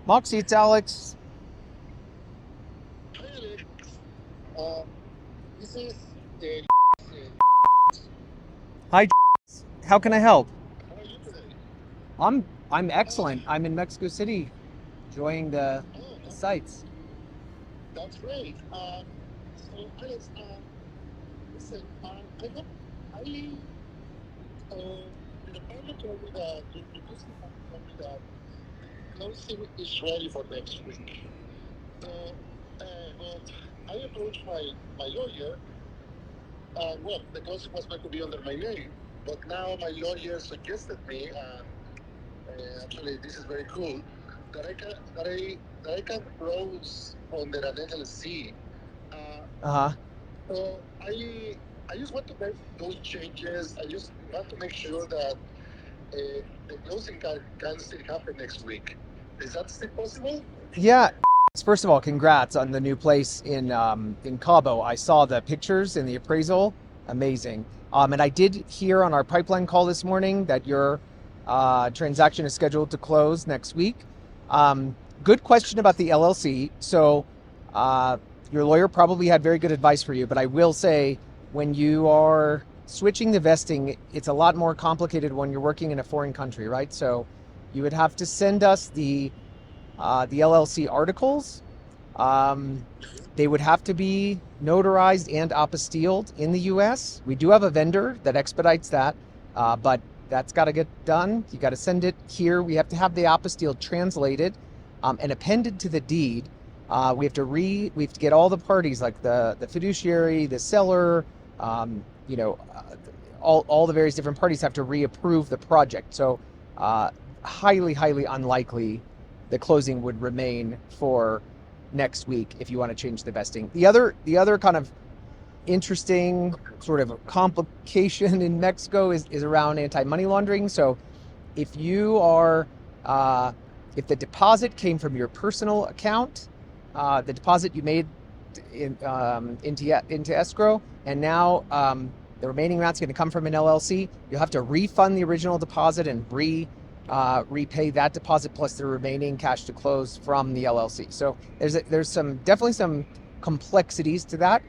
MoXi, it's Alex. Hi, Alex. Uh, this is the. Hi, how can I help? How are you today? I'm Uh, excellent. I'm in Mexico City, enjoying oh, the sights. that's great. So, Alex, listen, I have, I, the department told me that the closing department told me that the closing is ready for next week. So, but I approached my lawyer, and well, the closing was going to be under my name, but now my lawyer suggested me, and actually, this is very cool. That I can that I that I can close under an LLC. Uh, Uh-huh. so I just want to make those changes. I just want to make sure that the closing can still happen next week. Is that still possible? Yeah. First of all, congrats on the new place in Cabo. I saw the pictures in the appraisal. Amazing. And I did hear on our pipeline call this morning that your transaction is scheduled to close next week. Good question about the LLC. So, uh, your lawyer probably had very good advice for you, but I will say when you are switching the vesting, it's a lot more complicated when you're working in a foreign country, right? So, you would have to send us the LLC articles. Um, they would have to be notarized and apostilled in the US. We do have a vendor that expedites that, but that's got to get done. You got to send it here. We have to have the apostille translated and appended to the deed. We have to get all the parties, like the fiduciary, the seller, um, you know, uh, all the various different parties have to reapprove the project. So, uh, highly unlikely the closing would remain for next week if you want to change the vesting. The other kind of interesting sort of complication in Mexico is around anti-money laundering. So if you are uh, if the deposit came from your personal account, the deposit you made into escrow, and now the remaining amount's going to come from an LLC, you'll have to refund the original deposit and repay that deposit plus the remaining cash to close from the LLC. So there's definitely some complexities to that.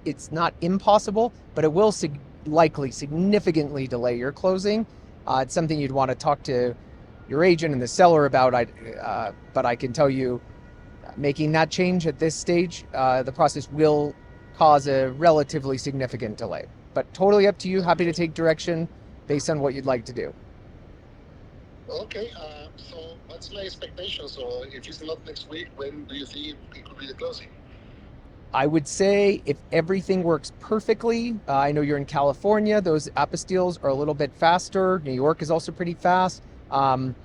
It's not impossible, but it will likely significantly delay your closing. It's something you'd want to talk to your agent and the seller about. But I can tell you, making that change at this stage, the process will cause a relatively significant delay. But totally up to you. Happy to Okay. take direction based on what you'd like to do. Okay. So what's my expectation? So if it's not next week, when do you think it could be the closing? I would say if everything works perfectly, I know you're in California, those apostilles are a little bit faster. New York is also pretty fast. Um,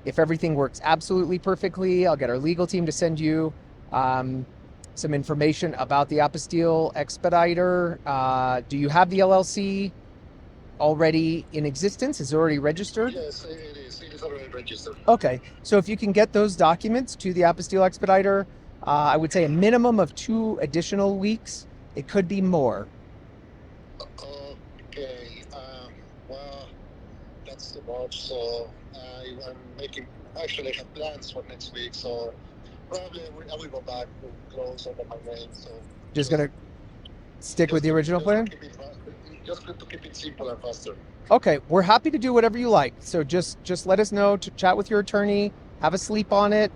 if everything works absolutely perfectly, I'll get our legal team to send you um, some information about the apostille expediter. Do you have the LLC already in existence? Is it already registered? Yes, it is. It is already registered. Okay, so if you can get those documents to the apostille expediter, I would say a minimum of 2 additional weeks. It could be more. Okay. Well, that's too much. So I'm making. Actually, I have plans for next week. So probably I will go back to close under my name. So Just just gonna stick with the original just to plan. keep it just to keep it simple and faster. Okay, we're happy to do whatever you like. So just let us know to chat with your attorney, have a sleep on it.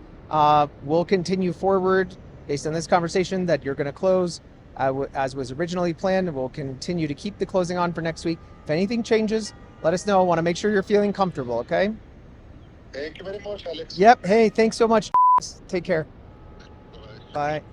We'll continue forward based on this conversation that you're going to close as was originally planned, and we'll continue to keep the closing on for next week. If anything changes, let us know. I want to make sure you're feeling comfortable. Okay. Thank you very much, Alex. Yep. Hey, thanks so much. Take care. Bye. Bye.